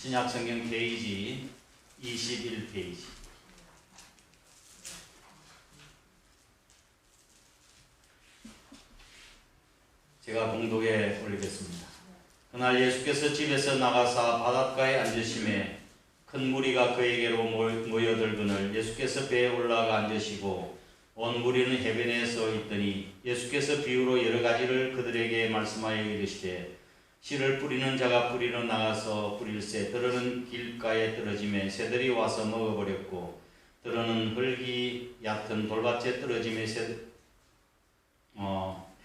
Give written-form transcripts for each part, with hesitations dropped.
신약성경 페이지 21페이지. 제가 봉독에 올리겠습니다. 그날 예수께서 집에서 나가사 바닷가에 앉으심에 큰 무리가 그에게로 모여들거늘 예수께서 배에 올라가 앉으시고 온 무리는 해변에 서 있더니 예수께서 비유로 여러 가지를 그들에게 말씀하여 이르시되 씨를 뿌리는 자가 뿌리러 나가서 뿌릴새 들어는 길가에 떨어짐에 새들이 와서 먹어버렸고 들어는 흙이 얕은 돌밭에 떨어짐에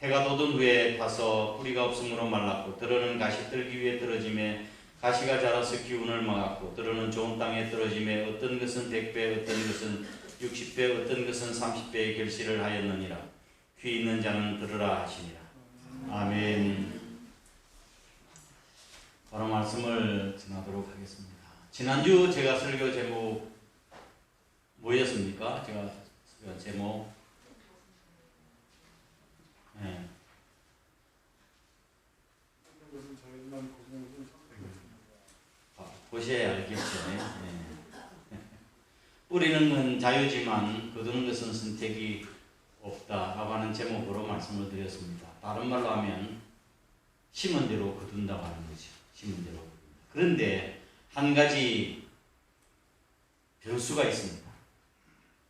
해가 돋은 후에 타서 뿌리가 없으므로 말랐고 들어는 가시떨기 위에 떨어짐에 가시가 자라서 기운을 막았고 들어는 좋은 땅에 떨어짐에 어떤 것은 100배 어떤 것은 60배 어떤 것은 30배의 결실을 하였느니라. 귀 있는 자는 들으라 하시니라. 아멘. 바로 말씀을 전하도록 하겠습니다. 지난주 제가 설교 제목 뭐였습니까? 제가 제목 보셔야 알겠죠. 뿌리는 건 자유지만 거두는 것은 선택이 없다라고 하는 제목으로 말씀을 드렸습니다. 다른 말로 하면 심은 대로 거둔다고 하는 거죠. 심은 대로. 그런데 한 가지 변수가 있습니다.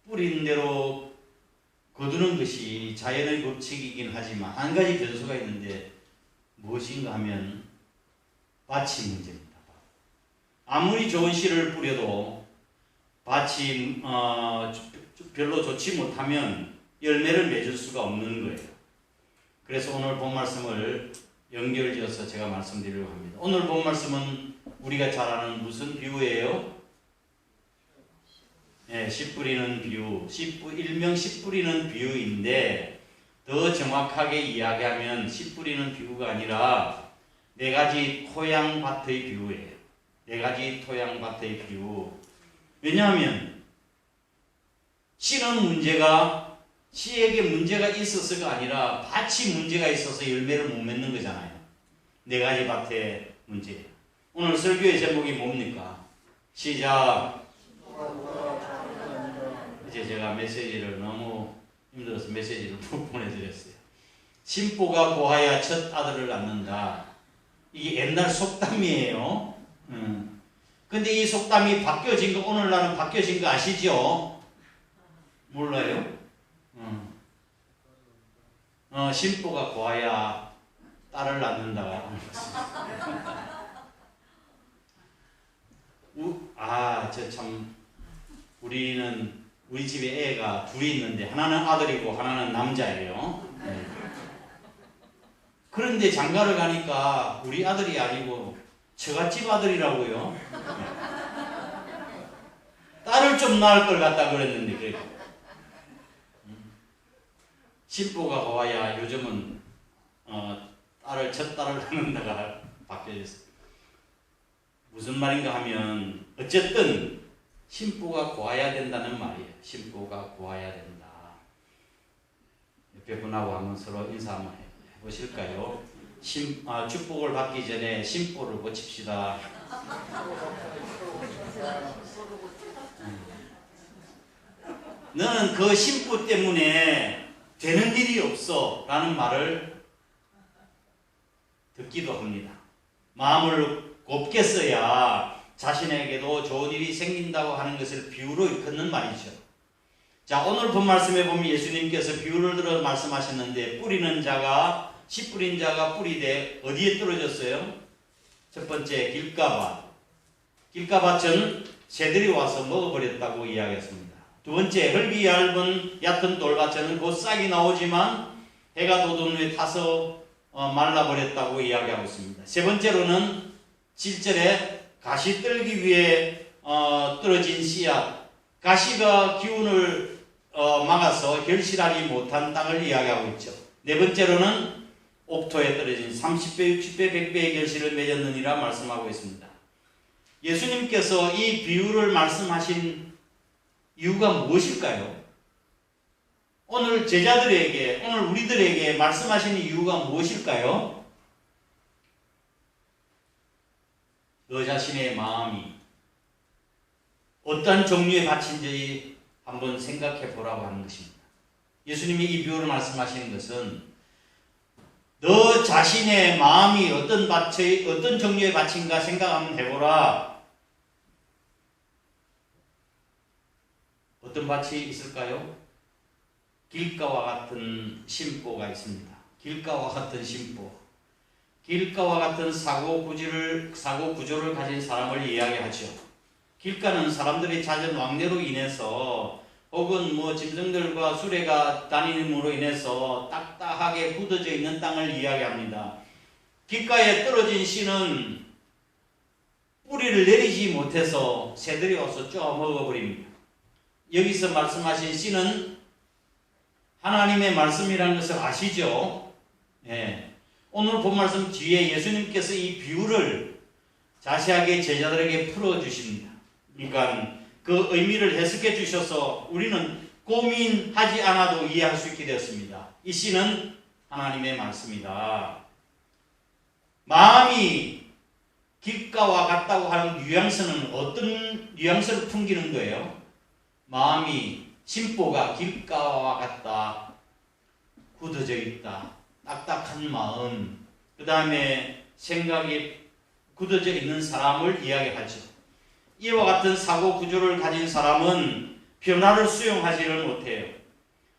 뿌린 대로 거두는 것이 자연의 법칙이긴 하지만 한 가지 변수가 있는데 무엇인가 하면 밭이 문제입니다. 아무리 좋은 씨를 뿌려도 밭이 별로 좋지 못하면 열매를 맺을 수가 없는 거예요. 그래서 오늘 본 말씀을 연결지어서 제가 말씀드리려고 합니다. 오늘 본 말씀은 우리가 잘 아는 무슨 비유예요? 씨 뿌리는 비유, 일명 씨 뿌리는 비유인데 더 정확하게 이야기하면 씨 뿌리는 비유가 아니라 네 가지 토양밭의 비유예요. 네 가지 토양밭의 비유. 왜냐하면 씨는 문제가 씨에게 문제가 있어서가 아니라 밭이 문제가 있어서 열매를 못 맺는 거잖아요. 네 가지 밭의 문제. 오늘 설교의 제목이 뭡니까? 시작. 이제 제가 메시지를 너무 힘들어서 메시지를 못 보내드렸어요. 신보가 고하여 첫 아들을 낳는다. 이게 옛날 속담이에요. 근데 이 속담이 바뀌어진 거, 오늘날은 바뀌어진 거 아시죠? 몰라요? 신보가 고하여 딸을 낳는다. 우리 집에 애가 둘이 있는데 하나는 아들이고 하나는 남자예요. 그런데 장가를 가니까 우리 아들이 아니고 처갓집 아들이라고요. 딸을 좀 낳을 걸 갖다 그랬는데 그래. 신보가 고와야 요즘은 첫 딸을 낳는다가 바뀌어졌어요. 무슨 말인가 하면 어쨌든 신보가 고와야 된다는 말이에요. 신보가 고와야 된다. 옆에 분하고 한번 서로 인사 한번 해보실까요? 축복을 받기 전에 신보를 고칩시다. 너는 그 신보 때문에 되는 일이 없어 라는 말을 듣기도 합니다. 마음을 곱게 써야 자신에게도 좋은 일이 생긴다고 하는 것을 비유로 일컫는 말이죠. 자, 오늘 본 말씀에 보면 예수님께서 비유를 들어 말씀하셨는데 씨 뿌린 자가 뿌리되 어디에 떨어졌어요? 첫 번째 길가밭. 길가밭은 새들이 와서 먹어버렸다고 이야기했습니다. 두 번째 흙이 얕은 돌밭에는 곧 싹이 나오지만 해가 돋은 후에 타서 말라버렸다고 이야기하고 있습니다. 세 번째로는 7절에 가시 떨기 위해 떨어진 씨앗, 가시가 기운을 막아서 결실하지 못한 땅을 이야기하고 있죠. 네 번째로는 옥토에 떨어진 30배, 60배, 100배의 결실을 맺었느니라 말씀하고 있습니다. 예수님께서 이 비유를 말씀하신 이유가 무엇일까요? 오늘 제자들에게, 오늘 우리들에게 말씀하시는 이유가 무엇일까요? 너 자신의 마음이 어떤 종류의 밭인지 한번 생각해 보라고 하는 것입니다. 예수님이 이 비유를 말씀하시는 것은 너 자신의 마음이 어떤 종류의 밭인가 생각 한번 해보라. 어떤 밭이 있을까요? 길가와 같은 심보가 있습니다. 길가와 같은 심보. 길가와 같은 사고 구조를 가진 사람을 이야기하죠. 길가는 사람들이 잦은 왕래로 인해서 혹은 짐승들과 수레가 다니므로 인해서 딱딱하게 굳어져 있는 땅을 이야기합니다. 길가에 떨어진 씨는 뿌리를 내리지 못해서 새들이 와서 쪼아 먹어버립니다. 여기서 말씀하신 씨는 하나님의 말씀이라는 것을 아시죠? 예. 오늘 본 말씀 뒤에 예수님께서 이 비유를 자세하게 제자들에게 풀어주십니다. 그러니까 그 의미를 해석해 주셔서 우리는 고민하지 않아도 이해할 수 있게 되었습니다. 이 씨는 하나님의 말씀이다. 마음이 길가와 같다고 하는 뉘앙스는 어떤 뉘앙스를 풍기는 거예요? 마음이 심보가 길가와 같다. 굳어져 있다. 딱딱한 마음. 그 다음에 생각이 굳어져 있는 사람을 이야기하죠. 이와 같은 사고 구조를 가진 사람은 변화를 수용하지를 못해요.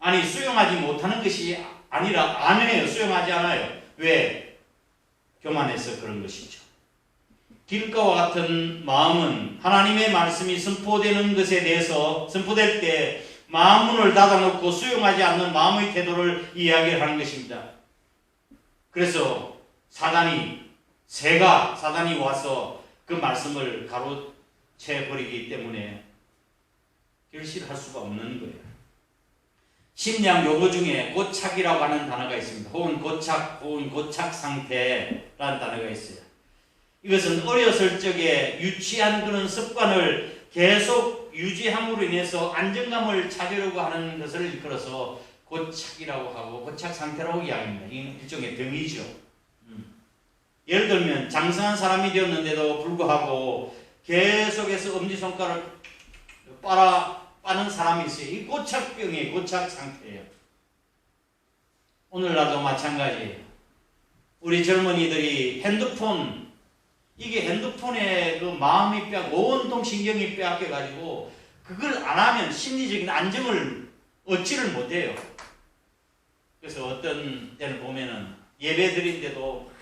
아니, 수용하지 못하는 것이 아니라 안 해요. 수용하지 않아요. 왜? 교만해서 그런 것이죠. 길가와 같은 마음은 하나님의 말씀이 선포되는 것에 대해서 선포될 때 마음 문을 닫아놓고 수용하지 않는 마음의 태도를 이야기하는 것입니다. 그래서 사단이 와서 그 말씀을 가로채버리기 때문에 결실할 수가 없는 거예요. 심리학 용어 중에 고착이라고 하는 단어가 있습니다. 혹은 고착 상태라는 단어가 있어요. 이것은 어렸을 적에 유치한 그런 습관을 계속 유지함으로 인해서 안정감을 찾으려고 하는 것을 일컬어서 고착이라고 하고 고착 상태라고 이야기합니다. 이 일종의 병이죠. 예를 들면 장성한 사람이 되었는데도 불구하고 계속해서 엄지손가락을 빠는 사람이 있어요. 이 고착병이에요. 고착 상태예요. 오늘날도 마찬가지예요. 우리 젊은이들이 핸드폰에 그 마음이 온통 신경이 빼앗겨가지고 그걸 안 하면 심리적인 안정을 얻지를 못해요. 그래서 어떤 때는 보면은 예배 드린데도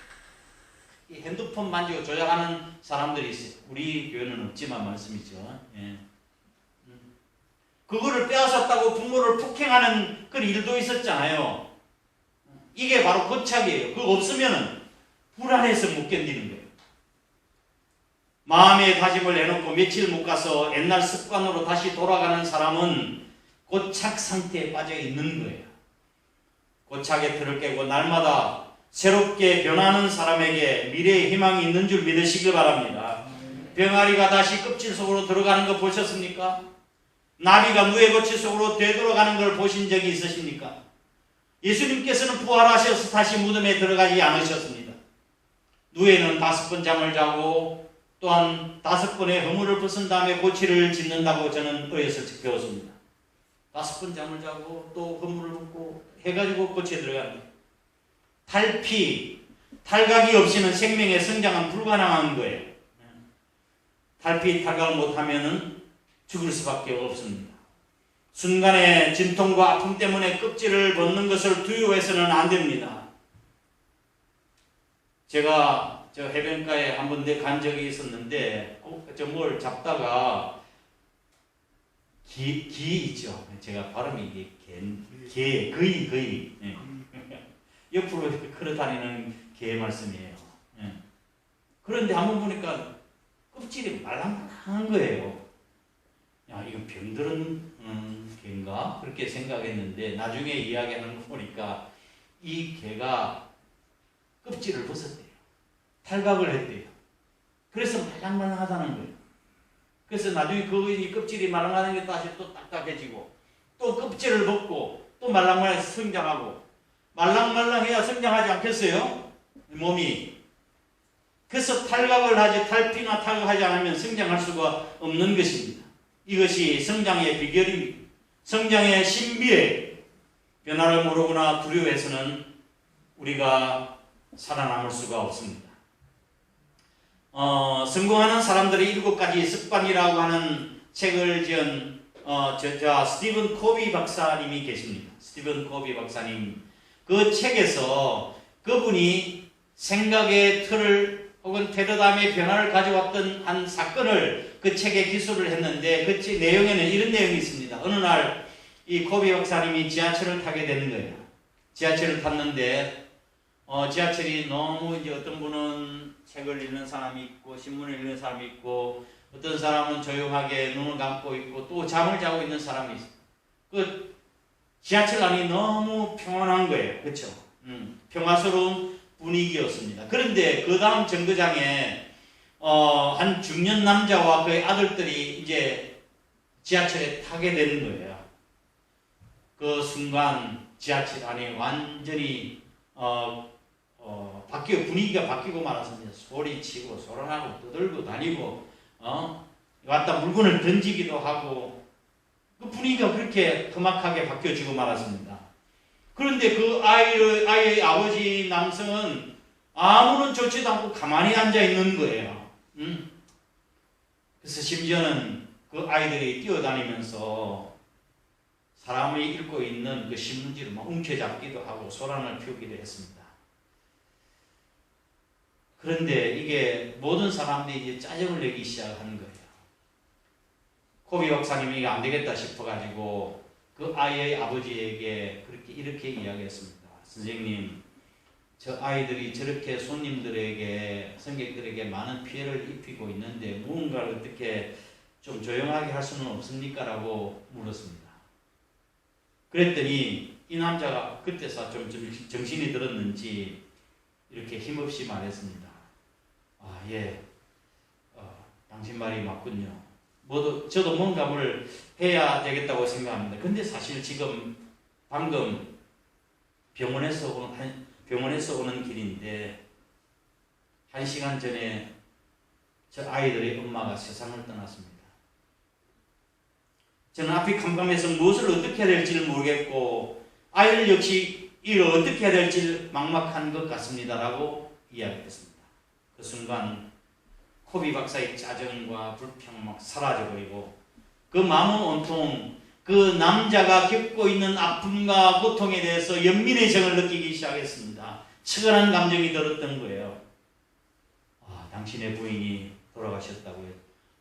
이 핸드폰 만지고 조작하는 사람들이 있어요. 우리 교회는 없지만 말씀이죠. 예. 그거를 빼앗았다고 부모를 폭행하는 그런 일도 있었잖아요. 이게 바로 고착이에요. 그거 없으면 불안해서 못 견디는 거예요. 마음의 다짐을 내놓고 며칠 못 가서 옛날 습관으로 다시 돌아가는 사람은 고착 상태에 빠져 있는 거예요. 고착의 틀을 깨고 날마다 새롭게 변하는 사람에게 미래의 희망이 있는 줄 믿으시기 바랍니다. 병아리가 다시 껍질 속으로 들어가는 거 보셨습니까? 나비가 누에 거치 속으로 되돌아가는 걸 보신 적이 있으십니까? 예수님께서는 부활하셔서 다시 무덤에 들어가지 않으셨습니다. 누에는 5번 잠을 자고 또한 5번의 허물을 벗은 다음에 고치를 짓는다고 저는 어렸을 적 배웠습니다. 5번 잠을 자고 또 허물을 벗고 해가지고 고치에 들어갑니다. 탈각이 없이는 생명의 성장은 불가능한 거예요. 탈각을 못하면 죽을 수밖에 없습니다. 순간의 진통과 아픔 때문에 껍질을 벗는 것을 두려워해서는 안 됩니다. 제가 저 해변가에 한 번 간 적이 있었는데 저 뭘 잡다가 기 있죠. 제가 발음이 이게 거의 예. 옆으로 걸어다니는 개 말씀이에요. 예. 그런데 한번 보니까 껍질이 말랑말랑한 거예요. 야, 이거 병들은 개인가? 그렇게 생각했는데 나중에 이야기하는 거 보니까 이 개가 껍질을 벗었대요. 탈각을 했대요. 그래서 말랑말랑하다는 거예요. 그래서 나중에 이 껍질이 말랑하는 게 다시 또 딱딱해지고 또 껍질을 벗고 또 말랑말랑해서 성장하고 말랑말랑해야 성장하지 않겠어요? 몸이. 그래서 탈피나 타격하지 않으면 성장할 수가 없는 것입니다. 이것이 성장의 비결입니다. 성장의 신비예요. 변화를 모르거나 두려워해서는 우리가 살아남을 수가 없습니다. 성공하는 사람들의 7가지 습관이라고 하는 책을 지은 스티븐 코비 박사님이 계십니다. 스티븐 코비 박사님. 그 책에서 그분이 생각의 틀을 혹은 테러담의 변화를 가져왔던 한 사건을 그 책에 기술을 했는데 그 내용에는 이런 내용이 있습니다. 어느 날 이 코비 박사님이 지하철을 타게 되는 거예요. 지하철을 탔는데 지하철이 너무 이제 어떤 분은 책을 읽는 사람이 있고 신문을 읽는 사람이 있고 어떤 사람은 조용하게 눈을 감고 있고 또 잠을 자고 있는 사람이 있어요. 그 지하철 안이 너무 평안한 거예요. 그렇죠? 평화스러운 분위기였습니다. 그런데 그 다음 정거장에 한 중년 남자와 그의 아들들이 이제 지하철에 타게 되는 거예요. 그 순간 지하철 안이 완전히 분위기가 바뀌고 말았습니다. 소리치고 소란하고 떠들고 다니고 왔다 물건을 던지기도 하고 그 분위기가 그렇게 험악하게 바뀌어지고 말았습니다. 그런데 그 아이의 아버지 남성은 아무런 조치도 않고 가만히 앉아 있는 거예요. 그래서 심지어는 그 아이들이 뛰어다니면서 사람이 읽고 있는 그 신문지를 막 움켜잡기도 하고 소란을 피우기도 했습니다. 그런데 이게 모든 사람들이 이제 짜증을 내기 시작하는 거예요. 코비 박사님이 이게 안 되겠다 싶어가지고 그 아이의 아버지에게 이렇게 이야기했습니다. 선생님, 저 아이들이 저렇게 손님들에게, 승객들에게 많은 피해를 입히고 있는데 무언가를 어떻게 좀 조용하게 할 수는 없습니까? 라고 물었습니다. 그랬더니 이 남자가 그때서 좀 정신이 들었는지 이렇게 힘없이 말했습니다. 예, 당신 말이 맞군요. 저도 뭔가 뭘 해야 되겠다고 생각합니다. 근데 사실 지금 방금 병원에서 오는 길인데 1시간 전에 저 아이들의 엄마가 세상을 떠났습니다. 저는 앞이 캄캄해서 무엇을 어떻게 해야 될지를 모르겠고 아이들 역시 이를 어떻게 해야 될지 막막한 것 같습니다. 라고 이야기했습니다. 그 순간 코비 박사의 짜증과 불평 막 사라져버리고 그 마음은 온통 그 남자가 겪고 있는 아픔과 고통에 대해서 연민의 정을 느끼기 시작했습니다. 측은한 감정이 들었던 거예요. 당신의 부인이 돌아가셨다고요?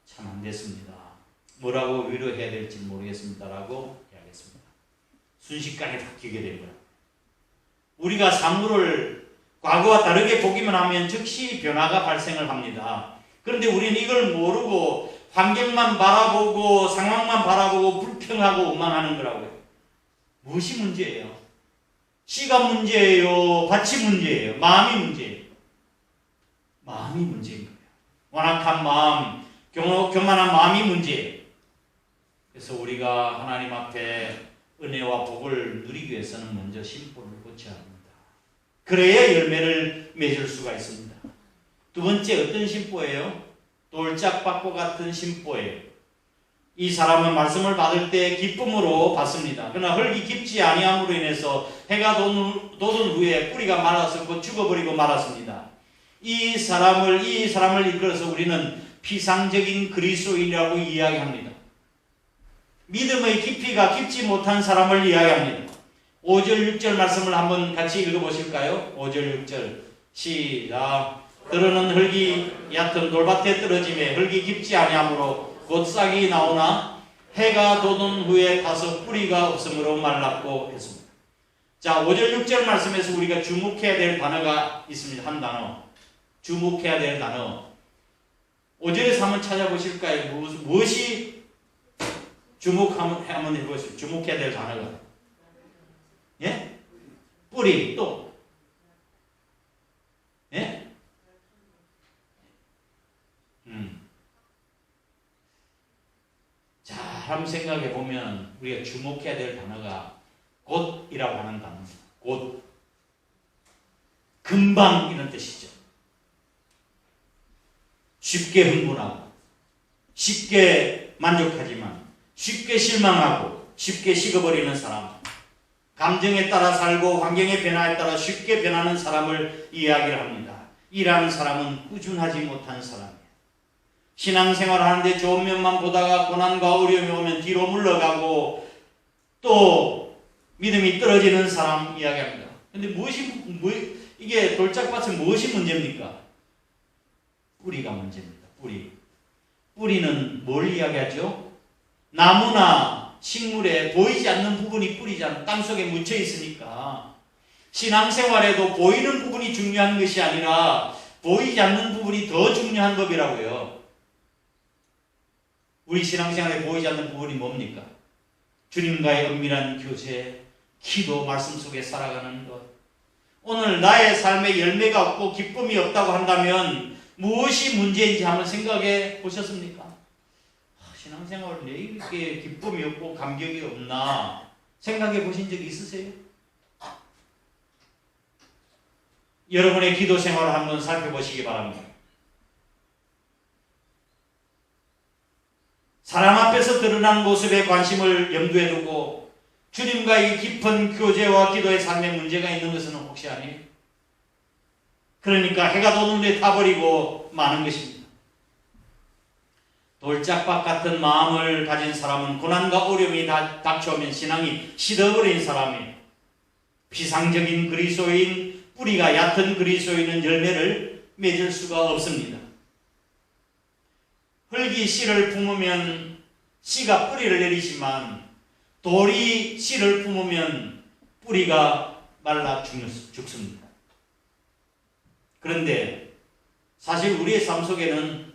참 안 됐습니다. 뭐라고 위로해야 될지 모르겠습니다. 라고 이야기했습니다. 순식간에 바뀌게 된 거예요. 우리가 사물을 과거와 다르게 보기만 하면 즉시 변화가 발생을 합니다. 그런데 우리는 이걸 모르고 환경만 바라보고 상황만 바라보고 불평하고 원망하는 거라고요. 무엇이 문제예요? 시간 문제예요? 밭이 문제예요? 마음이 문제예요? 마음이 문제인 거예요. 완악한 마음, 교만한 마음이 문제예요. 그래서 우리가 하나님 앞에 은혜와 복을 누리기 위해서는 먼저 심보를 고쳐야 합니다. 그래야 열매를 맺을 수가 있습니다. 두 번째 어떤 심보예요? 돌짝밭과 같은 심보예요. 이 사람은 말씀을 받을 때 기쁨으로 받습니다. 그러나 흙이 깊지 아니함으로 인해서 해가 돋은 후에 뿌리가 말라서 죽어버리고 말았습니다. 이 사람을 이끌어서 우리는 피상적인 그리스도인이라고 이야기합니다. 믿음의 깊이가 깊지 못한 사람을 이야기합니다. 5절 6절 말씀을 한번 같이 읽어보실까요? 5절 6절 시작. 들어는 흙이 얕은 돌밭에 떨어짐에 흙이 깊지 아니하므로 곧 싹이 나오나 해가 돋은 후에 타서 뿌리가 없으므로 말랐고 했습니다. 자, 5절 6절 말씀에서 우리가 주목해야 될 단어가 있습니다. 한 단어. 주목해야 될 단어. 5절에서 한번 찾아보실까요? 무엇이 한번 해보세요. 주목해야 될 단어가. 예? 뿌리, 또. 예? 자, 한번 생각해 보면 우리가 주목해야 될 단어가 곧이라고 하는 단어입니다. 곧. 금방 이런 뜻이죠. 쉽게 흥분하고 쉽게 만족하지만 쉽게 실망하고 쉽게 식어버리는 사람, 감정에 따라 살고 환경의 변화에 따라 쉽게 변하는 사람을 이야기를 합니다. 이라는 사람은 꾸준하지 못한 사람이에요. 신앙생활 하는데 좋은 면만 보다가 고난과 어려움이 오면 뒤로 물러가고 또 믿음이 떨어지는 사람 이야기합니다. 근데 이게 돌짝밭은 무엇이 문제입니까? 뿌리가 문제입니다. 뿌리는 뭘 이야기하죠? 나무나 식물에 보이지 않는 부분이 뿌리잖아요. 땅속에 묻혀 있으니까. 신앙생활에도 보이는 부분이 중요한 것이 아니라 보이지 않는 부분이 더 중요한 법이라고요. 우리 신앙생활에 보이지 않는 부분이 뭡니까? 주님과의 은밀한 교제, 기도, 말씀 속에 살아가는 것. 오늘 나의 삶에 열매가 없고 기쁨이 없다고 한다면 무엇이 문제인지 한번 생각해 보셨습니까? 신앙생활 내 이렇게 기쁨이 없고 감격이 없나 생각해 보신 적 있으세요? 여러분의 기도 생활을 한번 살펴보시기 바랍니다. 사람 앞에서 드러난 모습에 관심을 염두에 두고 주님과의 깊은 교제와 기도의 삶에 문제가 있는 것은 혹시 아니에요? 그러니까 해가 도는 데 타버리고 마는 것입니다. 돌짝밭 같은 마음을 가진 사람은 고난과 어려움이 닥쳐오면 신앙이 시들어버린 사람이에요. 피상적인 그리스도인, 뿌리가 얕은 그리스도인은 열매를 맺을 수가 없습니다. 흙이 씨를 품으면 씨가 뿌리를 내리지만 돌이 씨를 품으면 뿌리가 말라 죽습니다. 그런데 사실 우리의 삶 속에는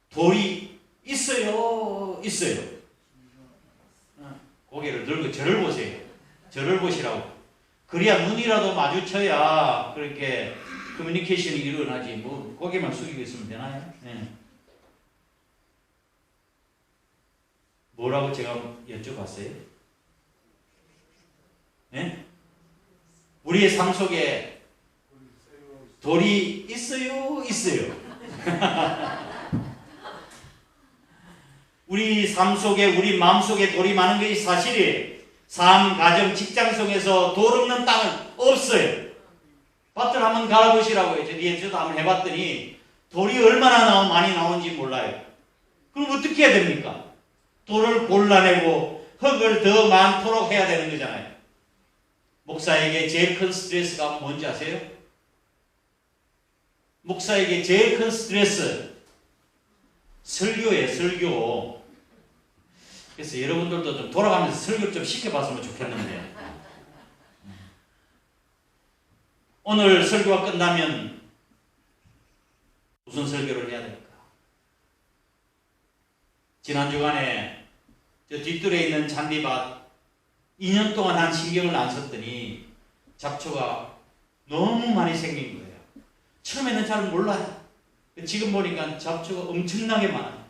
돌이 있어요. 고개를 들고 저를 보세요. 저를 보시라고. 그래야 눈이라도 마주쳐야 그렇게 커뮤니케이션이 일어나지. 뭐 고개만 숙이고 있으면 되나요? 네. 뭐라고 제가 여쭤봤어요? 네? 우리의 삶 속에 돌이 있어요. 우리 삶 속에, 우리 마음 속에 돌이 많은 것이 사실이에요. 삶, 가정, 직장 속에서 돌 없는 땅은 없어요. 밭을 한번 갈아보시라고요. 저도 한번 해봤더니 돌이 얼마나 많이 나오는지 몰라요. 그럼 어떻게 해야 됩니까? 돌을 골라내고 흙을 더 많도록 해야 되는 거잖아요. 목사에게 제일 큰 스트레스가 뭔지 아세요? 목사에게 제일 큰 스트레스 설교예요. 설교. 그래서 여러분들도 좀 돌아가면서 설교를 좀 시켜봤으면 좋겠는데 오늘 설교가 끝나면 무슨 설교를 해야 될까? 지난 주간에 저 뒷뜰에 있는 잔디밭 2년 동안 한 신경을 안 썼더니 잡초가 너무 많이 생긴 거예요. 처음에는 잘 몰라요. 지금 보니까 잡초가 엄청나게 많아요.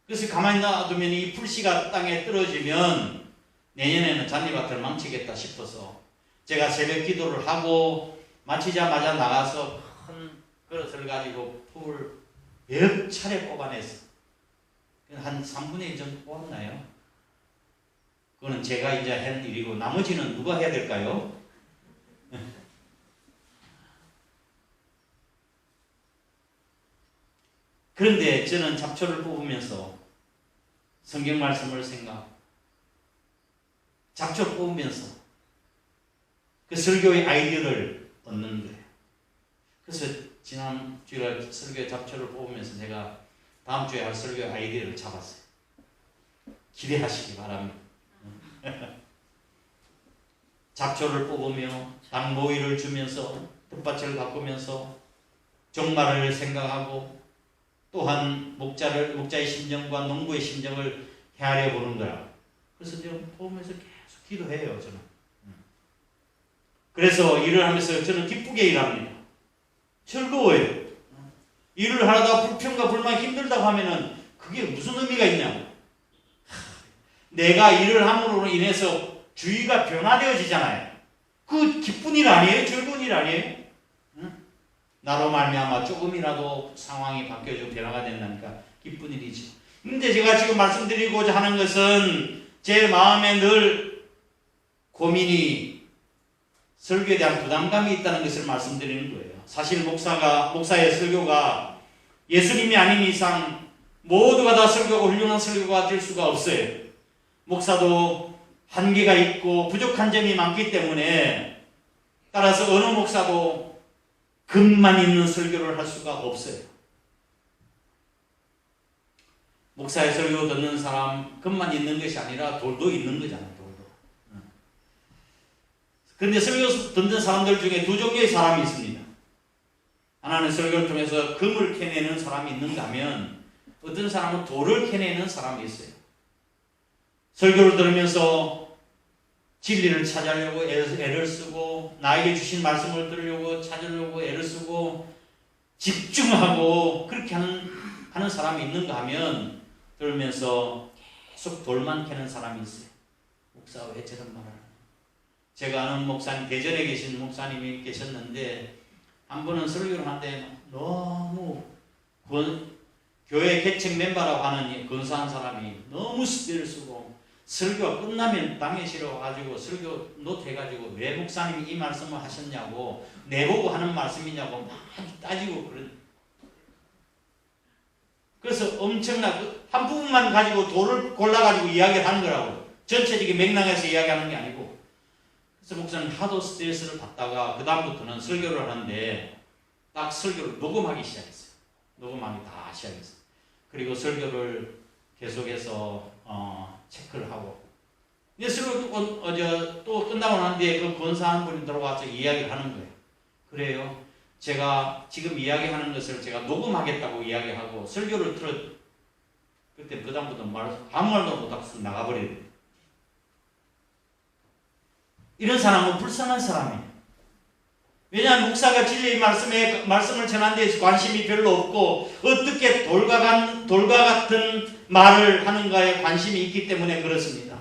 그래서 가만히 놔두면 이 풀씨가 땅에 떨어지면 내년에는 잔디밭을 망치겠다 싶어서 제가 새벽 기도를 하고 마치자마자 나가서 큰 그릇을 가지고 풀 몇 차례 뽑아냈어요. 한 3분의 1 정도 뽑았나요? 그거는 제가 이제 한 일이고 나머지는 누가 해야 될까요? 그런데 저는 잡초를 뽑으면서 성경 말씀을 생각하고 잡초를 뽑으면서 그 설교의 아이디어를 얻는 거예요. 그래서 지난 주일날 설교의 잡초를 뽑으면서 제가 다음 주에 할 설교의 아이디어를 잡았어요. 기대하시기 바랍니다. 잡초를 뽑으며 당모이를 주면서 텃밭을 가꾸면서 종말을 생각하고 또한 목자의 심정과 농부의 심정을 헤아려 보는 거야. 그래서 제가 보면서 계속 기도해요. 저는. 그래서 일을 하면서 저는 기쁘게 일합니다. 즐거워요. 일을 하다가 불평과 불만 힘들다고 하면은 그게 무슨 의미가 있냐고. 내가 일을 함으로 인해서 주위가 변화되어지잖아요. 그 기쁜 일 아니에요? 즐거운 일 아니에요? 나로 말미암아 조금이라도 상황이 바뀌어지고 변화가 된다니까 기쁜 일이죠. 근데 제가 지금 말씀드리고자 하는 것은 제 마음에 늘 고민이 설교에 대한 부담감이 있다는 것을 말씀드리는 거예요. 사실 목사의 설교가 예수님이 아닌 이상 모두가 다 설교가 훌륭한 설교가 될 수가 없어요. 목사도 한계가 있고 부족한 점이 많기 때문에 따라서 어느 목사도 금만 있는 설교를 할 수가 없어요. 목사의 설교 듣는 사람 금만 있는 것이 아니라 돌도 있는 거잖아요. 돌도. 그런데 설교 듣는 사람들 중에 두 종류의 사람이 있습니다. 하나는 설교를 통해서 금을 캐내는 사람이 있는가 하면 어떤 사람은 돌을 캐내는 사람이 있어요. 설교를 들으면서 진리를 찾으려고 애를 쓰고 나에게 주신 말씀을 들으려고 찾으려고 애를 쓰고 집중하고 그렇게 하는 사람이 있는가 하면 들으면서 계속 돌만 캐는 사람이 있어요. 목사 왜 저런 말을 하냐. 제가 아는 목사님, 대전에 계신 목사님이 계셨는데 한 번은 설교를 하는데 너무 교회 개척 멤버라고 하는 근사한 사람이 너무 스피를 쓰고 설교가 끝나면 땅에 실어가지고 설교 노트해가지고 왜 목사님이 이 말씀을 하셨냐고 내보고 하는 말씀이냐고 막 따지고 그래서 엄청나고 한 부분만 가지고 돌을 골라가지고 이야기를 하는 거라고. 전체적인 맥락에서 이야기하는 게 아니고. 그래서 목사님 하도 스트레스를 받다가 그 다음부터는 설교를 하는데 딱 설교를 녹음하기 시작했어요. 녹음하기 다 시작했어요. 그리고 설교를 계속해서 체크를 하고. 근데 설교 또 끝나고 난 뒤에 그 권사한 분이 들어와서 이야기를 하는 거예요. 그래요. 제가 지금 이야기하는 것을 제가 녹음하겠다고 이야기하고 설교를 그때 그 다음부터 아무 말도 못하고 나가버려요. 이런 사람은 불쌍한 사람이에요. 왜냐하면 목사가 진리의 말씀을 전하는 데서 관심이 별로 없고 어떻게 돌과 같은 말을 하는가에 관심이 있기 때문에 그렇습니다.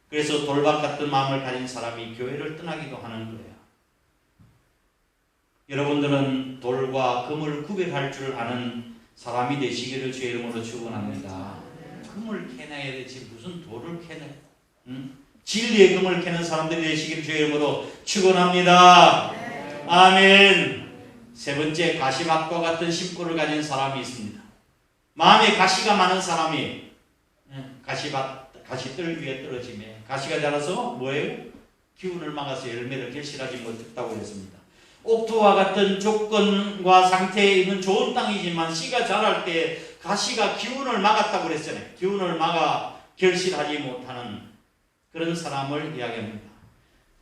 그래서 돌박 같은 마음을 가진 사람이 교회를 떠나기도 하는 거예요. 여러분들은 돌과 금을 구별할 줄 아는 사람이 되시기를 주의 이름으로 축원합니다. 금을 캐내야 되지 무슨 돌을 캐내? 진리의 금을 캐는 사람들이 되시기를 주의 이름으로 축원합니다. 아멘. 세 번째, 가시밭과 같은 심고를 가진 사람이 있습니다. 마음에 가시가 많은 사람이 가시뜰 위에 떨어지며 가시가 자라서 뭐예요? 기운을 막아서 열매를 결실하지 못했다고 했습니다. 옥토와 같은 조건과 상태에 있는 좋은 땅이지만 씨가 자랄 때 가시가 기운을 막았다고 그랬잖아요. 기운을 막아 결실하지 못하는 그런 사람을 이야기합니다.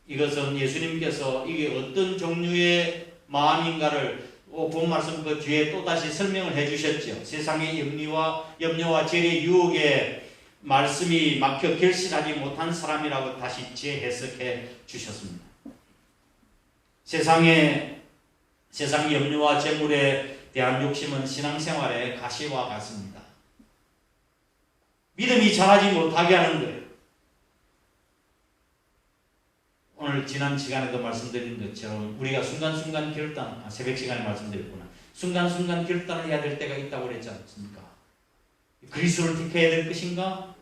이것은 예수님께서 이게 어떤 종류의 마음인가를 본 말씀 그 뒤에 또다시 설명을 해주셨죠. 세상의 염려와 죄의 유혹에 말씀이 막혀 결실하지 못한 사람이라고 다시 재해석해 주셨습니다. 세상의 염려와 재물에 대한 욕심은 신앙생활의 가시와 같습니다. 믿음이 자라지 못하게 하는 거예요. 오늘 지난 시간에도 말씀드린 것처럼 우리가 순간순간 새벽 시간에 말씀드렸구나. 순간순간 결단을 해야 될 때가 있다고 그랬지 않습니까? 그리스도를 택해야 될 것인가?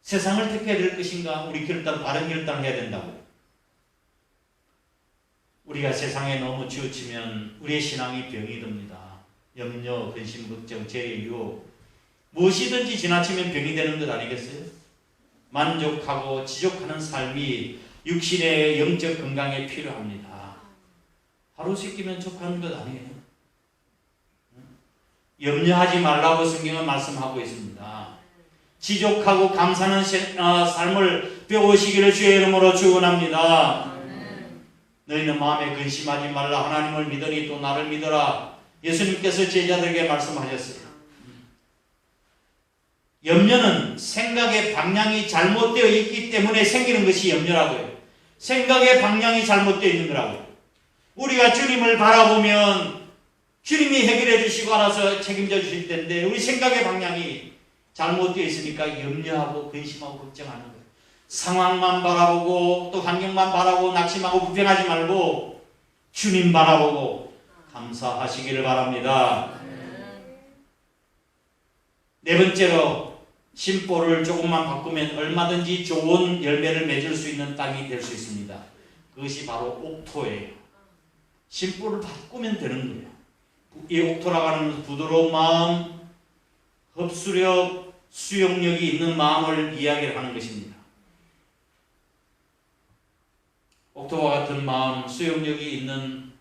세상을 택해야 될 것인가? 우리 바른 결단을 해야 된다고. 우리가 세상에 너무 치우치면 우리의 신앙이 병이 듭니다. 염려, 근심, 걱정, 죄의 유혹 무엇이든지 지나치면 병이 되는 것 아니겠어요? 만족하고 지족하는 삶이 육신의 영적 건강에 필요합니다. 하루 씻기면 족하는 것 아니에요. 염려하지 말라고 성경은 말씀하고 있습니다. 지족하고 감사하는 삶을 배우시기를 주의 이름으로 축원합니다. 너희는 마음에 근심하지 말라. 하나님을 믿으니 또 나를 믿어라. 예수님께서 제자들에게 말씀하셨어요. 염려는 생각의 방향이 잘못되어 있기 때문에 생기는 것이 염려라고요. 생각의 방향이 잘못되어 있는 거라고요. 우리가 주님을 바라보면 주님이 해결해 주시고 알아서 책임져 주실 텐데 우리 생각의 방향이 잘못되어 있으니까 염려하고 근심하고 걱정하는 거예요. 상황만 바라보고 또 환경만 바라보고 낙심하고 불평하지 말고 주님 바라보고 감사하시기를 바랍니다. 네 번째로 심보를 조금만 바꾸면 얼마든지 좋은 열매를 맺을 수 있는 땅이 될 수 있습니다. 그것이 바로 옥토예요. 심보를 바꾸면 되는 거예요. 이 옥토라고 하는 부드러운 마음, 흡수력, 수용력이 있는 마음을 이야기를 하는 것입니다. 옥토와 같은 마음, 수용력이 있는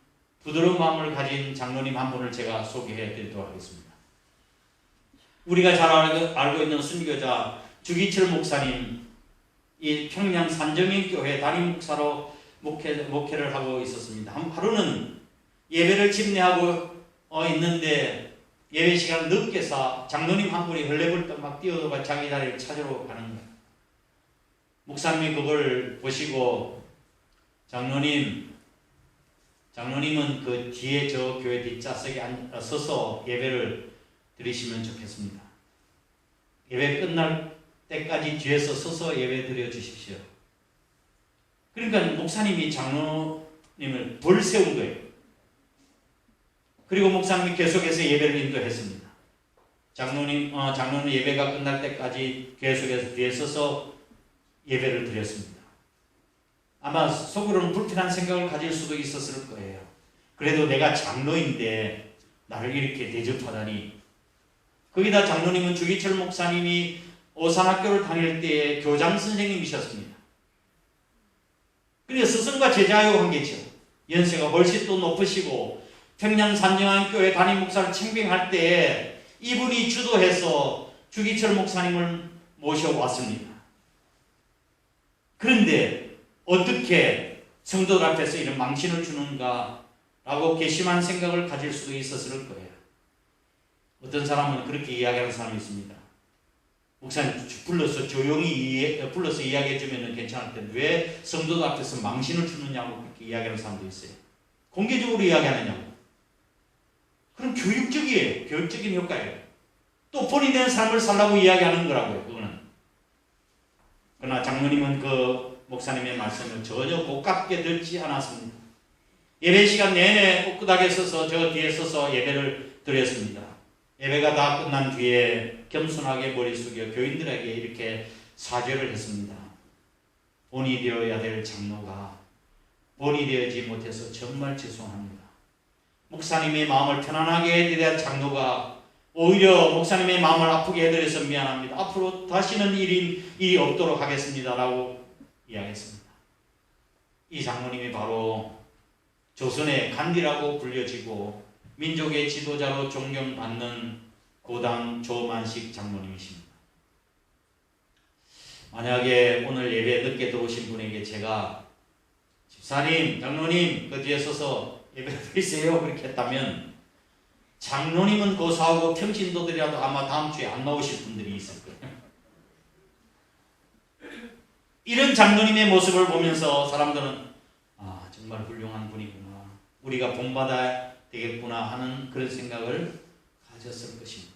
부드러운 마음을 가진 장로님 한 분을 제가 소개해 드리도록 하겠습니다. 우리가 잘 알고 있는 순교자 주기철 목사님, 이 평양 산정인교회 담임 목사로 목회를 하고 있었습니다. 하루는 예배를 집례하고 있는데 예배 시간 늦게서 장로님 한 분이 헐레벌떡 막 뛰어들어가 자기 자리를 찾으러 가는 거예요. 목사님이 그걸 보시고 장로님은 그 뒤에 저 교회 뒷좌석에 서서 예배를 드리시면 좋겠습니다. 예배 끝날 때까지 뒤에서 서서 예배 드려 주십시오. 그러니까 목사님이 장로님을 벌 세운 거예요. 그리고 목사님이 계속해서 예배를 인도했습니다. 장로는 예배가 끝날 때까지 계속해서 뒤에 서서 예배를 드렸습니다. 아마 속으로는 불편한 생각을 가질 수도 있었을 거예요. 그래도 내가 장로인데 나를 이렇게 대접하다니. 거기다 장로님은 주기철 목사님이 오산학교를 다닐 때의 교장 선생님이셨습니다. 그래서 스승과 제자의 관계죠. 연세가 훨씬 또 높으시고 평양 산정한교회 담임 목사를 청빙할 때 이분이 주도해서 주기철 목사님을 모셔왔습니다. 그런데 어떻게 성도들 앞에서 이런 망신을 주는가 라고 괘씸한 생각을 가질 수도 있었을 거예요. 어떤 사람은 그렇게 이야기하는 사람이 있습니다. 목사님 불러서 조용히 불러서 이야기해 주면 괜찮을 텐데 왜 성도들 앞에서 망신을 주느냐고 그렇게 이야기하는 사람도 있어요. 공개적으로 이야기하느냐고. 그럼 교육적이에요. 교육적인 효과예요. 또 본인에 대한 삶을 살라고 이야기하는 거라고요. 그거는. 그러나 장로님은 그 목사님의 말씀을 전혀 고깝게 듣지 않았습니다. 예배 시간 내내 꿋꿋하게 서서 저 뒤에 서서 예배를 드렸습니다. 예배가 다 끝난 뒤에 겸손하게 머리 숙여 교인들에게 이렇게 사죄를 했습니다. 본이 되어야 될 장로가 본이 되어지 못해서 정말 죄송합니다. 목사님의 마음을 편안하게 해드려야 장로가 오히려 목사님의 마음을 아프게 해드려서 미안합니다. 앞으로 다시는 일이 없도록 하겠습니다. 라고 이야기했습니다. 이 장로님이 바로 조선의 간디라고 불려지고 민족의 지도자로 존경받는 고당 조만식 장로님이십니다. 만약에 오늘 예배 늦게 들어오신 분에게 제가 집사님, 장로님 그 뒤에 서서 예배 드리세요 그렇게 했다면 장로님은 고사하고 평신도들이라도 아마 다음 주에 안 나오실 분들이 있을 거예요. 이런 장로님의 모습을 보면서 사람들은 정말 훌륭한 분이구나. 우리가 본받아야 되겠구나 하는 그런 생각을 가졌을 것입니다.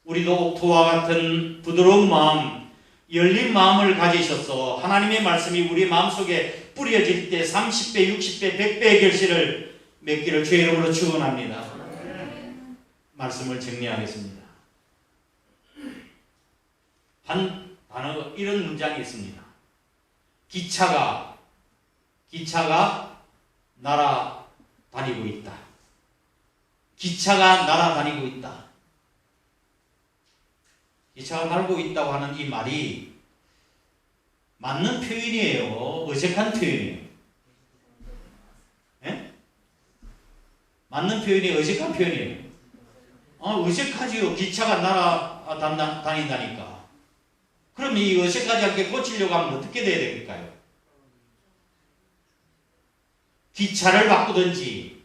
우리도 옥토와 같은 부드러운 마음, 열린 마음을 가지셔서 하나님의 말씀이 우리 마음속에 뿌려질 때 30배, 60배, 100배의 결실을 맺기를 주의 이름으로 축원합니다. 말씀을 정리하겠습니다. 한 단어 이런 문장이 있습니다. 기차가 날아다니고 있다. 기차가 날아다니고 있다. 기차가 날고 있다고 하는 이 말이 맞는 표현이에요? 어색한 표현이에요? 네? 맞는 표현이 어색한 표현이에요? 어색하지요. 기차가 날아다닌다니까. 그럼 이 어색하지 않게 고치려고 하면 어떻게 돼야 될까요? 기차를 바꾸든지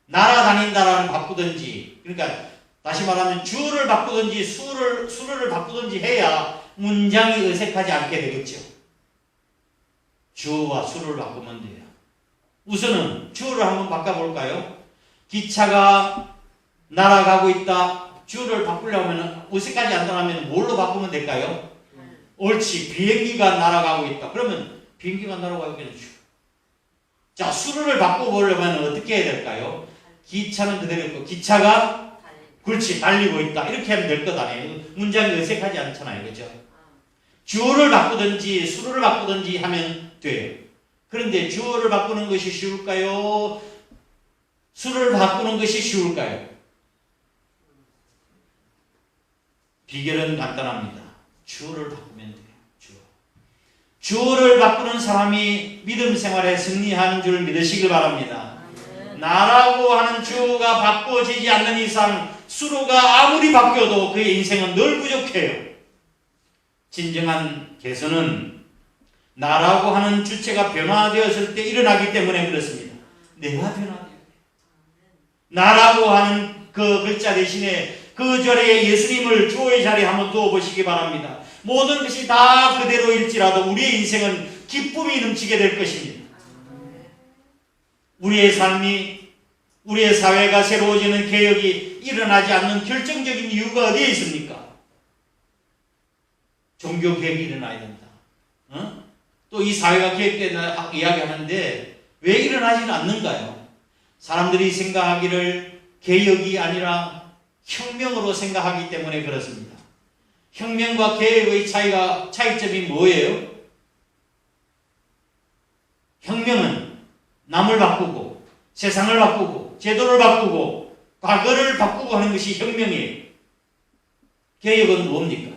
날아다닌다라는 바꾸든지, 그러니까 다시 말하면 주어를 바꾸든지 수어를 바꾸든지 해야 문장이 어색하지 않게 되겠죠. 주어와 수어를 바꾸면 돼요. 우선은 주어를 한번 바꿔볼까요? 기차가 날아가고 있다. 주어를 바꾸려면 어색하지 않다면 뭘로 바꾸면 될까요? 옳지. 비행기가 날아가고 있다. 그러면 비행기가 날아가고 있는 주. 자, 수어를 바꿔보려면 어떻게 해야 될까요? 기차는 그대로 있고 기차가 그렇지 달리고 있다. 이렇게 하면 될 것 아니에요. 문장이 어색하지 않잖아요. 그죠? 주어를 바꾸든지 수를 바꾸든지 하면 돼요. 그런데 주어를 바꾸는 것이 쉬울까요? 수를 바꾸는 것이 쉬울까요? 비결은 간단합니다. 주어를 바꾸면 돼요. 주어를 바꾸는 사람이 믿음 생활에 승리하는 줄 믿으시길 바랍니다. 나라고 하는 주어가 바꿔지지 않는 이상 수로가 아무리 바뀌어도 그의 인생은 늘 부족해요. 진정한 개선은 나라고 하는 주체가 변화되었을 때 일어나기 때문에 그렇습니다. 내가 변화되어야 돼요. 나라고 하는 그 글자 대신에 그 자리에 예수님을 주어의 자리에 한번 두어보시기 바랍니다. 모든 것이 다 그대로일지라도 우리의 인생은 기쁨이 넘치게 될 것입니다. 우리의 삶이, 우리의 사회가 새로워지는 개혁이 일어나지 않는 결정적인 이유가 어디에 있습니까? 종교 개혁이 일어나야 된다. 또 이 사회가 개혁된다 이야기하는데 왜 일어나지는 않는가요? 사람들이 생각하기를 개혁이 아니라 혁명으로 생각하기 때문에 그렇습니다. 혁명과 개혁의 차이점이 뭐예요? 혁명은 남을 바꾸고 세상을 바꾸고 제도를 바꾸고 과거를 바꾸고 하는 것이 혁명이에요. 개혁은 뭡니까?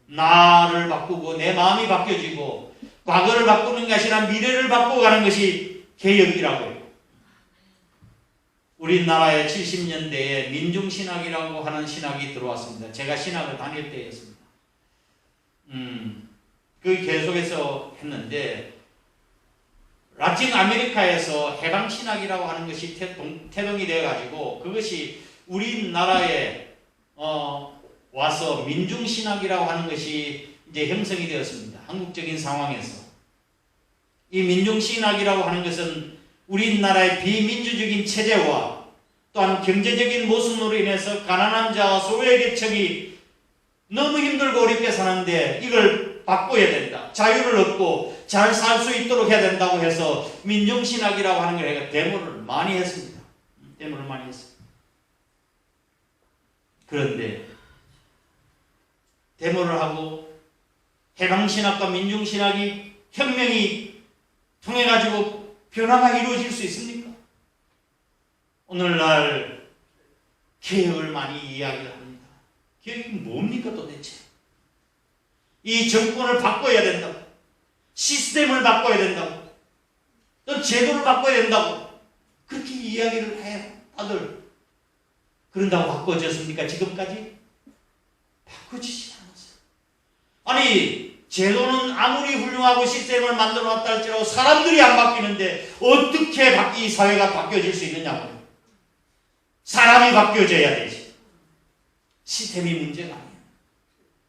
나를 바꾸고 내 마음이 바뀌어지고 과거를 바꾸는 것이 아니라 미래를 바꿔가는 것이 개혁이라고 해요. 우리나라에 70년대에 민중신학이라고 하는 신학이 들어왔습니다. 제가 신학을 다닐 때였습니다. 그 계속해서 했는데 라틴 아메리카에서 해방신학이라고 하는 것이 태동이 되어가지고 그것이 우리나라에 와서 민중신학이라고 하는 것이 이제 형성이 되었습니다. 한국적인 상황에서. 이 민중신학이라고 하는 것은 우리나라의 비민주적인 체제와 또한 경제적인 모순으로 인해서 가난한 자와 소외계층이 너무 힘들고 어렵게 사는데 이걸 바꿔야 된다. 자유를 얻고 잘 살 수 있도록 해야 된다고 해서 민중신학이라고 하는 걸 해가 데모를 많이 했습니다. 데모를 많이 했습니다. 그런데 데모를 하고 해방신학과 민중신학이 혁명이 통해가지고 변화가 이루어질 수 있습니까? 오늘날 개혁을 많이 이야기를 합니다. 개혁이 뭡니까 도대체? 이 정권을 바꿔야 된다고, 시스템을 바꿔야 된다고, 또 제도를 바꿔야 된다고 그렇게 이야기를 해요. 다들 그런다고 바꿔졌습니까? 지금까지? 바꿔지지 않았어요. 아니 제도는 아무리 훌륭하고 시스템을 만들어 놨다 할지라도 사람들이 안 바뀌는데 어떻게 이 사회가 바뀌어질 수 있느냐고요. 사람이 바뀌어져야 되지. 시스템이 문제가 아니에요.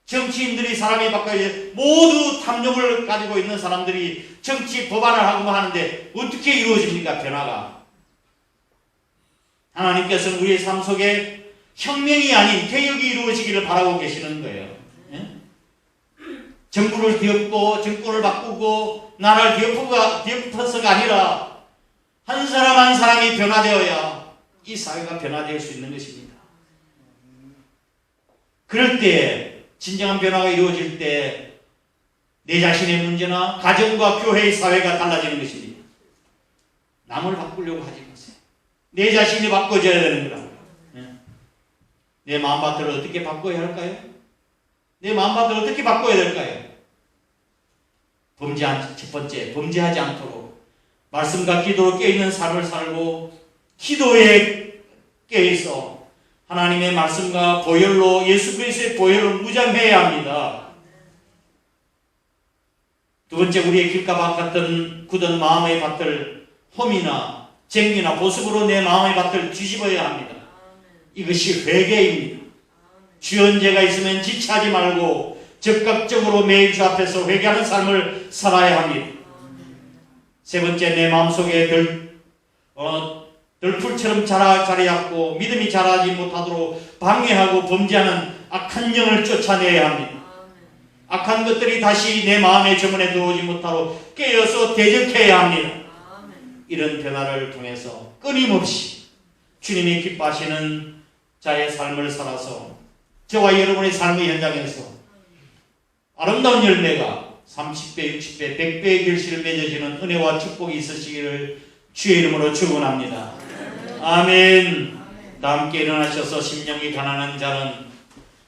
정치인들이 사람이 바뀌어야 모두 탐욕을 가지고 있는 사람들이 정치 법안을 하고 하는데 어떻게 이루어집니까? 변화가. 하나님께서는 우리의 삶 속에 혁명이 아닌 개혁이 이루어지기를 바라고 계시는 거예요. 정부를 뒤엎고 정권을 바꾸고 나라를 뒤엎어서가 아니라 한 사람 한 사람이 변화되어야 이 사회가 변화될 수 있는 것입니다. 그럴 때 진정한 변화가 이루어질 때 내 자신의 문제나 가정과 교회의 사회가 달라지는 것입니다. 남을 바꾸려고 하지 마세요. 내 자신이 바꿔져야 되는 거라고요. 내 마음밭을 어떻게 바꿔야 할까요? 내 마음밭을 어떻게 바꿔야 될까요? 첫 번째, 범죄하지 않도록 말씀과 기도로 깨어있는 삶을 살고 기도에 깨어있어 하나님의 말씀과 보혈로 예수 그리스도의 보혈로 무장해야 합니다. 두 번째, 우리의 길가밭 같은 굳은 마음의 밭을 험이나 쟁기나 보습으로 내 마음의 밭을 뒤집어야 합니다. 이것이 회개입니다. 주연죄가 있으면 지체하지 말고 적극적으로 매일 주 앞에서 회개하는 삶을 살아야 합니다. 세 번째, 내 마음속에 들풀처럼 자리 잡고 믿음이 자라지 못하도록 방해하고 범죄하는 악한 영을 쫓아내야 합니다. 악한 것들이 다시 내 마음의 정원에 들어오지 못하도록 깨어서 대적해야 합니다. 이런 변화를 통해서 끊임없이 주님이 기뻐하시는 자의 삶을 살아서 저와 여러분의 삶의 현장에서 아름다운 열매가 30배, 60배, 100배의 결실을 맺어지는 은혜와 축복이 있으시기를 주의 이름으로 축원합니다. 아멘. 다 함께 일어나셔서 심령이 가난한 자는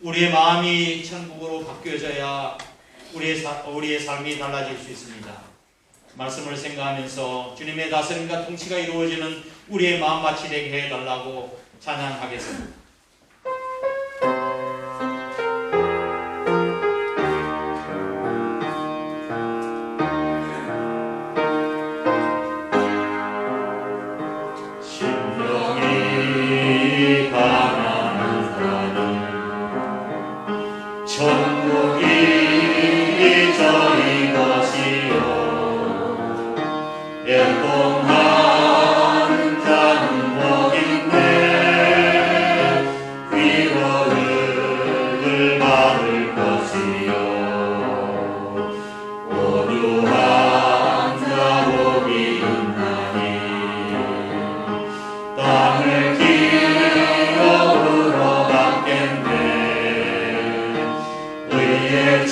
우리의 마음이 천국으로 바뀌어져야 우리의 삶이 달라질 수 있습니다. 말씀을 생각하면서 주님의 다스림과 통치가 이루어지는 우리의 마음밭이 되게 해달라고 찬양하겠습니다. 심령이 가난한 자는 천국이 저희 것이요 애통하는 자는 복인데 위로를 받을 것이요 온유한 자 복이 있나니 땅을 기업으로 받겠네 의의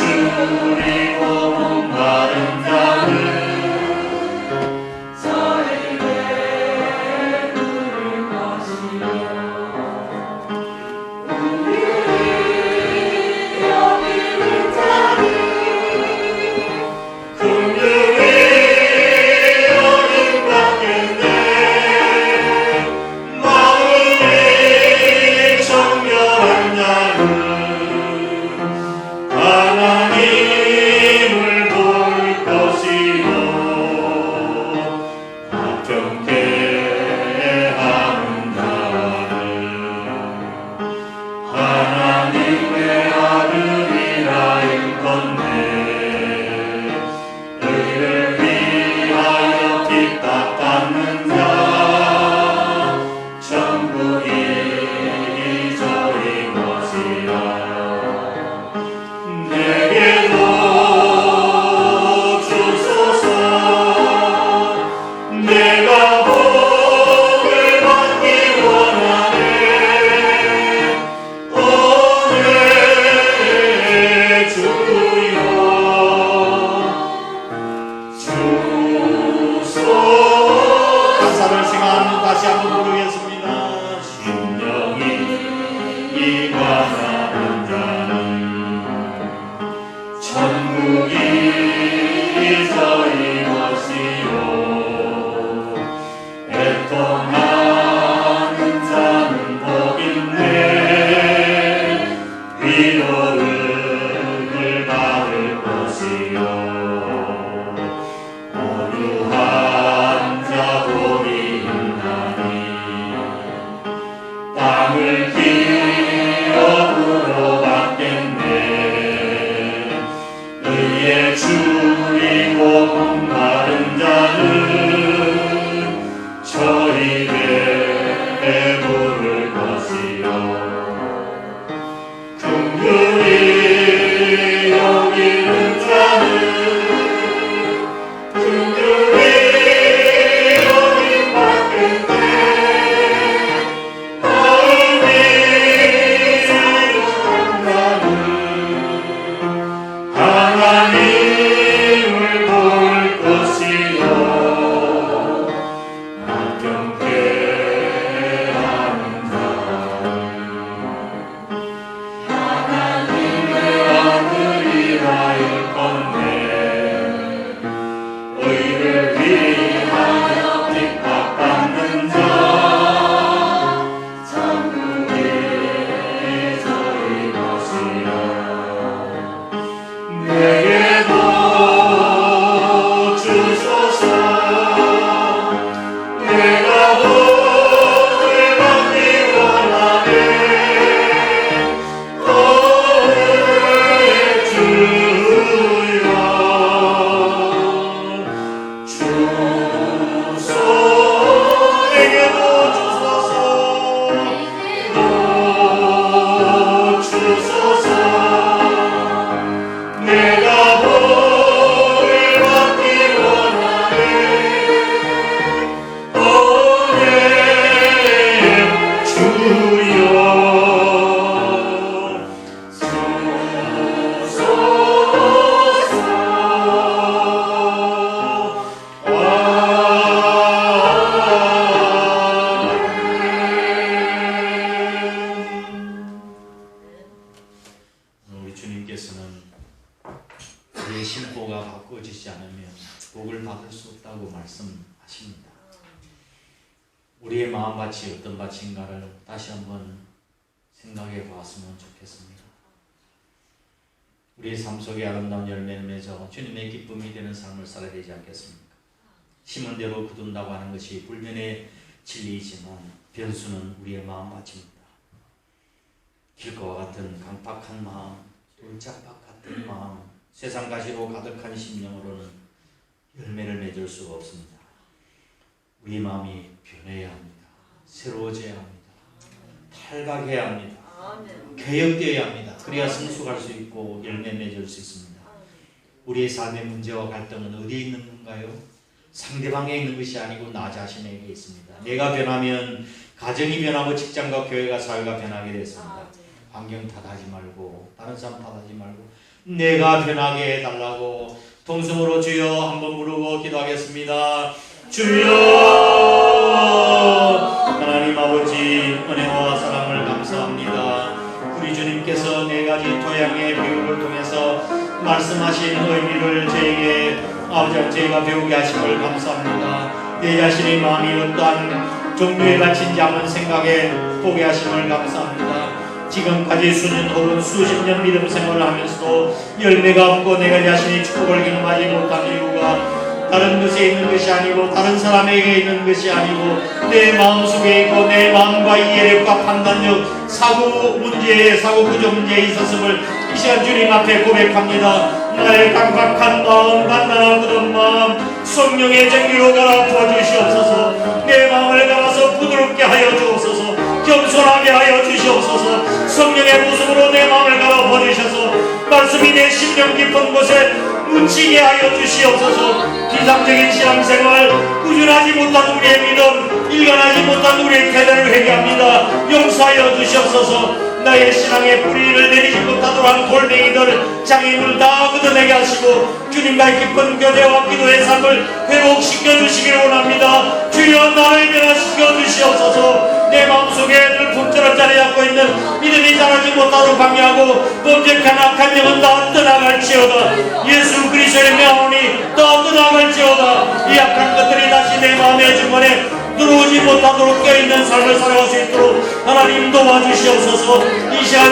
우리 주님께서는 우리의 심보가 바꿔지지 않으면 복을 받을 수 없다고 말씀하십니다. 우리의 마음밭이 어떤 밭인가를 다시 한번 생각해 보았으면 좋겠습니다. 우리의 삶 속에 아름다운 열매를 맺어 주님의 기쁨이 되는 삶을 살아야 되지 않겠습니까? 심은 대로 거둔다고 하는 것이 불변의 진리이지만 변수는 우리의 마음밭입니다. 길거와 같은 강팍한 마음, 돌짝밭 같은 마음, 세상 가시로 가득한 심령으로는 열매를 맺을 수가 없습니다. 우리 마음이 변해야 합니다. 새로워져야 합니다. 탈각해야 합니다. 개혁되어야 합니다. 그래야 성숙할 수 있고 열매 맺을 수 있습니다. 우리의 삶의 문제와 갈등은 어디에 있는 건가요? 상대방에 있는 것이 아니고 나 자신에게 있습니다. 내가 변하면 가정이 변하고 직장과 교회가 사회가 변하게 됐습니다. 환경 탓하지 말고 다른 사람 탓하지 말고 내가 변하게 해달라고 통성으로 주여 한번 부르고 기도하겠습니다. 주여 하나님 아버지 은혜와 사랑을 감사합니다. 우리 주님께서 네 가지 토양의 비유를 통해서 말씀하신 의미를 저에게 아버지 저희가 배우게 하신 걸 감사합니다. 내 자신의 마음이 어떠한 종류에 갇힌지 한번 생각해 보게 하심을 감사합니다. 지금까지 수년 혹은 수십 년 믿음 생활을 하면서도 열매가 없고 내가 자신이 축복을 경험하지 못한 이유가 다른 것에 있는 것이 아니고 다른 사람에게 있는 것이 아니고 내 마음속에 있고 내 마음과 이해력과 판단력 사고 구조 문제에 있었음을 이 시간 주님 앞에 고백합니다. 나의 강박한 마음, 단단한 그런 마음 성령의 정리로 갈아 부어주시옵소서. 내 마음을 갈아서 부드럽게 하여 주옵소서. 겸손하게 하여 주시옵소서. 성령의 모습으로 내 마음을 갈아 버리셔서 말씀이 내 심령 깊은 곳에 묻히게 하여 주시옵소서. 비상적인 신앙생활 꾸준하지 못한 우리의 믿음 일관하지 못한 우리의 태도를 회개합니다. 용서하여 주시옵소서. 나의 신앙의 뿌리를 내리지 못하도록 한 골뱅이들 장애인을 다 걷어내게 하시고 주님과의 깊은 교제와 기도의 삶을 회복시켜 주시기를 원합니다. 주여 나를 변화시켜 주시옵소서. 내 마음속에 늘 품처럼 자리 잡고 있는 믿음이 자라지 못하도록 방해하고 범죄한 악한 영은 다 떠나갈지어다. 예수 그리스도의 명하오니 다 떠나갈지어다. 이 악한 것들이 다시 내 마음의 주머니에 들어오지 못하도록 껴있는 삶을 살아갈 수 있도록 하나님 도와주시옵소서. 이 시간